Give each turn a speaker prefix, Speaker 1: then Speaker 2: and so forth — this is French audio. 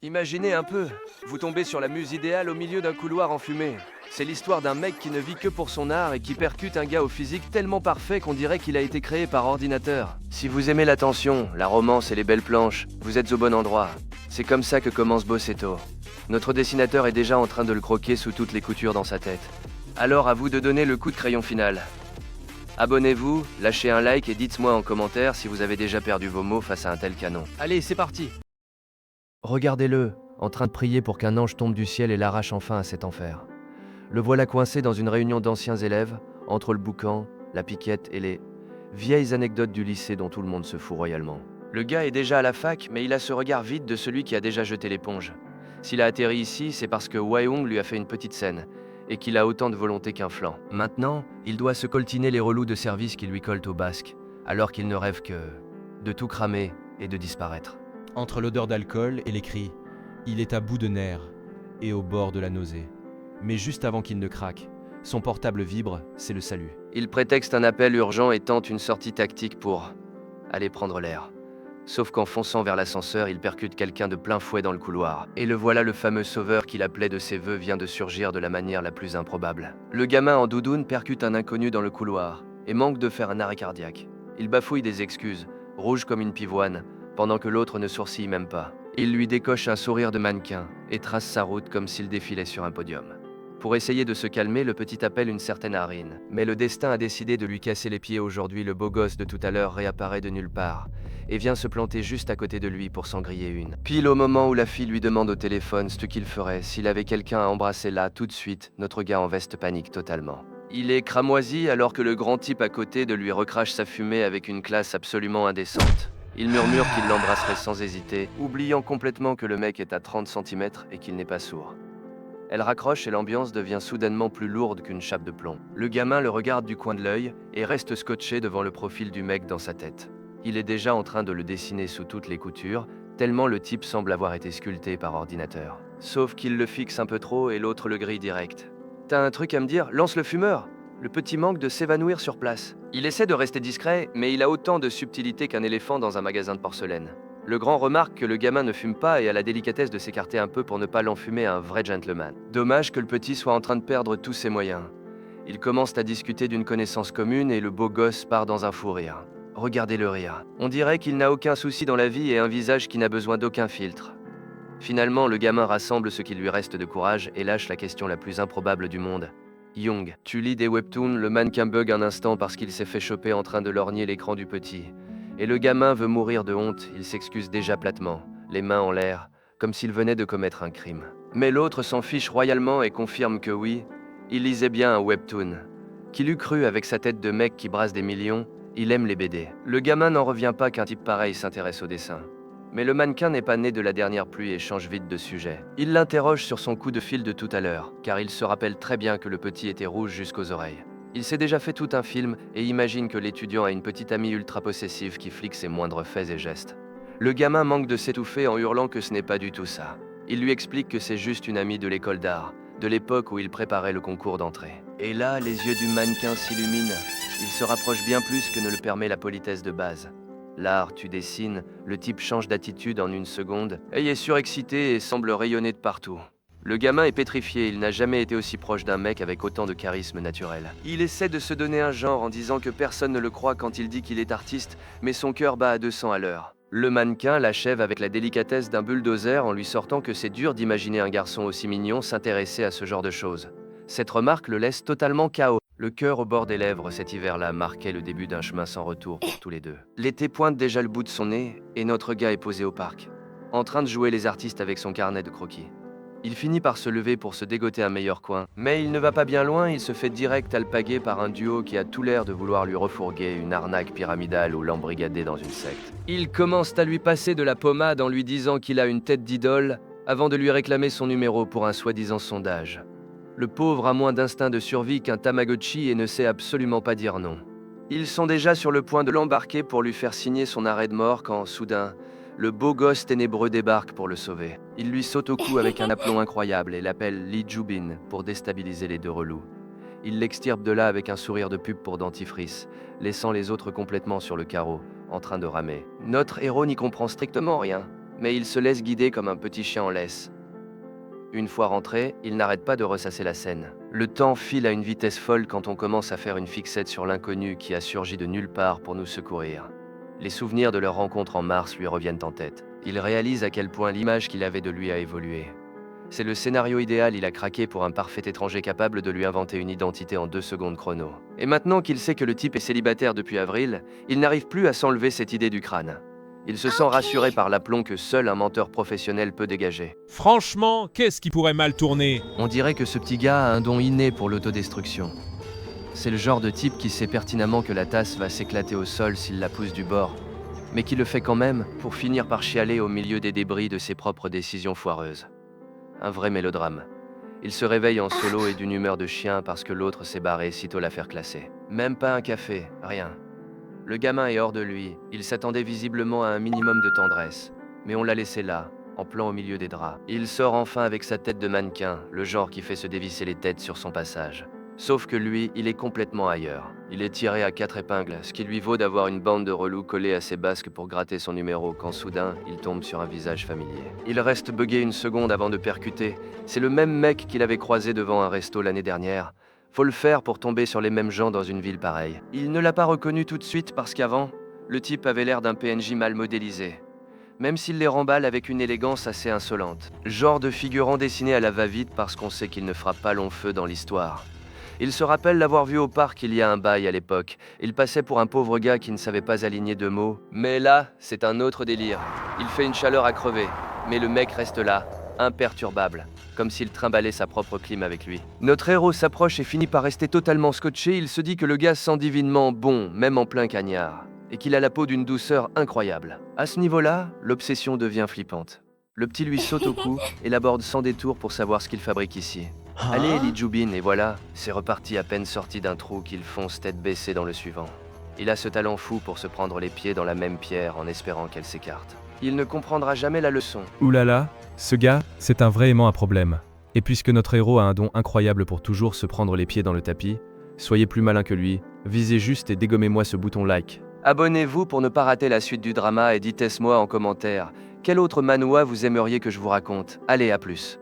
Speaker 1: Imaginez un peu, vous tombez sur la muse idéale au milieu d'un couloir enfumé. C'est l'histoire d'un mec qui ne vit que pour son art et qui percute un gars au physique tellement parfait qu'on dirait qu'il a été créé par ordinateur. Si vous aimez l'attention, la romance et les belles planches, vous êtes au bon endroit. C'est comme ça que commence Bossetto. Notre dessinateur est déjà en train de le croquer sous toutes les coutures dans sa tête. Alors à vous de donner le coup de crayon final. Abonnez-vous, lâchez un like et dites-moi en commentaire si vous avez déjà perdu vos mots face à un tel canon. Allez, c'est parti! Regardez-le, en train de prier pour qu'un ange tombe du ciel et l'arrache enfin à cet enfer. Le voilà coincé dans une réunion d'anciens élèves, entre le boucan, la piquette et les vieilles anecdotes du lycée dont tout le monde se fout royalement. Le gars est déjà à la fac, mais il a ce regard vide de celui qui a déjà jeté l'éponge. S'il a atterri ici, c'est parce que Hwaeung lui a fait une petite scène, et qu'il a autant de volonté qu'un flanc. Maintenant, il doit se coltiner les relous de service qui lui collent au basque, alors qu'il ne rêve que de tout cramer et de disparaître.
Speaker 2: Entre l'odeur d'alcool et les cris, il est à bout de nerfs et au bord de la nausée. Mais juste avant qu'il ne craque, son portable vibre, c'est le salut.
Speaker 1: Il prétexte un appel urgent et tente une sortie tactique pour aller prendre l'air. Sauf qu'en fonçant vers l'ascenseur, il percute quelqu'un de plein fouet dans le couloir. Et le voilà, le fameux sauveur qu'il appelait de ses voeux vient de surgir de la manière la plus improbable. Le gamin en doudoune percute un inconnu dans le couloir et manque de faire un arrêt cardiaque. Il bafouille des excuses, rouge comme une pivoine, pendant que l'autre ne sourcille même pas. Il lui décoche un sourire de mannequin et trace sa route comme s'il défilait sur un podium. Pour essayer de se calmer, le petit appelle une certaine Arine. Mais le destin a décidé de lui casser les pieds aujourd'hui. Le beau gosse de tout à l'heure réapparaît de nulle part et vient se planter juste à côté de lui pour s'en griller une. Pile au moment où la fille lui demande au téléphone ce qu'il ferait s'il avait quelqu'un à embrasser là, tout de suite, notre gars en veste panique totalement. Il est cramoisi alors que le grand type à côté de lui recrache sa fumée avec une classe absolument indécente. Il murmure qu'il l'embrasserait sans hésiter, oubliant complètement que le mec est à 30 cm et qu'il n'est pas sourd. Elle raccroche et l'ambiance devient soudainement plus lourde qu'une chape de plomb. Le gamin le regarde du coin de l'œil et reste scotché devant le profil du mec dans sa tête. Il est déjà en train de le dessiner sous toutes les coutures, tellement le type semble avoir été sculpté par ordinateur. Sauf qu'il le fixe un peu trop et l'autre le grille direct. T'as un truc à me dire? Lance le fumeur! Le petit manque de s'évanouir sur place. Il essaie de rester discret, mais il a autant de subtilité qu'un éléphant dans un magasin de porcelaine. Le grand remarque que le gamin ne fume pas et a la délicatesse de s'écarter un peu pour ne pas l'enfumer à un vrai gentleman. Dommage que le petit soit en train de perdre tous ses moyens. Ils commencent à discuter d'une connaissance commune et le beau gosse part dans un fou rire. Regardez le rire. On dirait qu'il n'a aucun souci dans la vie et un visage qui n'a besoin d'aucun filtre. Finalement, le gamin rassemble ce qui lui reste de courage et lâche la question la plus improbable du monde. Young, tu lis des webtoons, le mannequin bug un instant parce qu'il s'est fait choper en train de lorgner l'écran du petit. Et le gamin veut mourir de honte, il s'excuse déjà platement, les mains en l'air, comme s'il venait de commettre un crime. Mais l'autre s'en fiche royalement et confirme que oui, il lisait bien un webtoon. Qu'il eût cru avec sa tête de mec qui brasse des millions, il aime les BD. Le gamin n'en revient pas qu'un type pareil s'intéresse au dessin. Mais le mannequin n'est pas né de la dernière pluie et change vite de sujet. Il l'interroge sur son coup de fil de tout à l'heure, car il se rappelle très bien que le petit était rouge jusqu'aux oreilles. Il s'est déjà fait tout un film et imagine que l'étudiant a une petite amie ultra possessive qui flique ses moindres faits et gestes. Le gamin manque de s'étouffer en hurlant que ce n'est pas du tout ça. Il lui explique que c'est juste une amie de l'école d'art, de l'époque où il préparait le concours d'entrée. Et là, les yeux du mannequin s'illuminent. Il se rapproche bien plus que ne le permet la politesse de base. L'art, tu dessines, le type change d'attitude en une seconde, et est surexcité et semble rayonner de partout. Le gamin est pétrifié, il n'a jamais été aussi proche d'un mec avec autant de charisme naturel. Il essaie de se donner un genre en disant que personne ne le croit quand il dit qu'il est artiste, mais son cœur bat à 200 à l'heure. Le mannequin l'achève avec la délicatesse d'un bulldozer en lui sortant que c'est dur d'imaginer un garçon aussi mignon s'intéresser à ce genre de choses. Cette remarque le laisse totalement KO. Le cœur au bord des lèvres cet hiver-là marquait le début d'un chemin sans retour pour tous les deux. L'été pointe déjà le bout de son nez et notre gars est posé au parc, en train de jouer les artistes avec son carnet de croquis. Il finit par se lever pour se dégoter un meilleur coin, mais il ne va pas bien loin, il se fait direct alpaguer par un duo qui a tout l'air de vouloir lui refourguer une arnaque pyramidale ou l'embrigader dans une secte. Ils commencent à lui passer de la pommade en lui disant qu'il a une tête d'idole, avant de lui réclamer son numéro pour un soi-disant sondage. Le pauvre a moins d'instinct de survie qu'un Tamagotchi et ne sait absolument pas dire non. Ils sont déjà sur le point de l'embarquer pour lui faire signer son arrêt de mort quand, soudain, le beau gosse ténébreux débarque pour le sauver. Il lui saute au cou avec un aplomb incroyable et l'appelle Lee Jubin pour déstabiliser les deux relous. Il l'extirpe de là avec un sourire de pub pour dentifrice, laissant les autres complètement sur le carreau, en train de ramer. Notre héros n'y comprend strictement rien, mais il se laisse guider comme un petit chien en laisse. Une fois rentré, il n'arrête pas de ressasser la scène. Le temps file à une vitesse folle quand on commence à faire une fixette sur l'inconnu qui a surgi de nulle part pour nous secourir. Les souvenirs de leur rencontre en mars lui reviennent en tête. Il réalise à quel point l'image qu'il avait de lui a évolué. C'est le scénario idéal, il a craqué pour un parfait étranger capable de lui inventer une identité en 2 secondes chrono. Et maintenant qu'il sait que le type est célibataire depuis avril, il n'arrive plus à s'enlever cette idée du crâne. Il se sent rassuré par l'aplomb que seul un menteur professionnel peut dégager.
Speaker 3: Franchement, qu'est-ce qui pourrait mal tourner?
Speaker 1: On dirait que ce petit gars a un don inné pour l'autodestruction. C'est le genre de type qui sait pertinemment que la tasse va s'éclater au sol s'il la pousse du bord, mais qui le fait quand même pour finir par chialer au milieu des débris de ses propres décisions foireuses. Un vrai mélodrame. Il se réveille en solo et d'une humeur de chien parce que l'autre s'est barré sitôt l'affaire classée. Même pas un café, rien. Le gamin est hors de lui, il s'attendait visiblement à un minimum de tendresse. Mais on l'a laissé là, en plan au milieu des draps. Il sort enfin avec sa tête de mannequin, le genre qui fait se dévisser les têtes sur son passage. Sauf que lui, il est complètement ailleurs. Il est tiré à 4 épingles, ce qui lui vaut d'avoir une bande de relous collée à ses basques pour gratter son numéro quand soudain, il tombe sur un visage familier. Il reste buggé une seconde avant de percuter. C'est le même mec qu'il avait croisé devant un resto l'année dernière. Faut le faire pour tomber sur les mêmes gens dans une ville pareille. Il ne l'a pas reconnu tout de suite parce qu'avant, le type avait l'air d'un PNJ mal modélisé. Même s'il les remballe avec une élégance assez insolente. Genre de figurant dessiné à la va-vite parce qu'on sait qu'il ne fera pas long feu dans l'histoire. Il se rappelle l'avoir vu au parc il y a un bail à l'époque. Il passait pour un pauvre gars qui ne savait pas aligner 2 mots. Mais là, c'est un autre délire. Il fait une chaleur à crever. Mais le mec reste là, imperturbable, comme s'il trimballait sa propre clim avec lui. Notre héros s'approche et finit par rester totalement scotché. Il se dit que le gars sent divinement bon, même en plein cagnard, et qu'il a la peau d'une douceur incroyable. À ce niveau-là, l'obsession devient flippante. Le petit lui saute au cou et l'aborde sans détour pour savoir ce qu'il fabrique ici. Allez, Ellie Jubin, et voilà, c'est reparti à peine sorti d'un trou qu'il fonce tête baissée dans le suivant. Il a ce talent fou pour se prendre les pieds dans la même pierre en espérant qu'elle s'écarte. Il ne comprendra jamais la leçon.
Speaker 2: Ouh là là, ce gars, c'est un vrai aimant à problème. Et puisque notre héros a un don incroyable pour toujours se prendre les pieds dans le tapis, soyez plus malin que lui, visez juste et dégommez-moi ce bouton like.
Speaker 1: Abonnez-vous pour ne pas rater la suite du drama et dites-moi en commentaire, quel autre manhwa vous aimeriez que je vous raconte. Allez, à plus.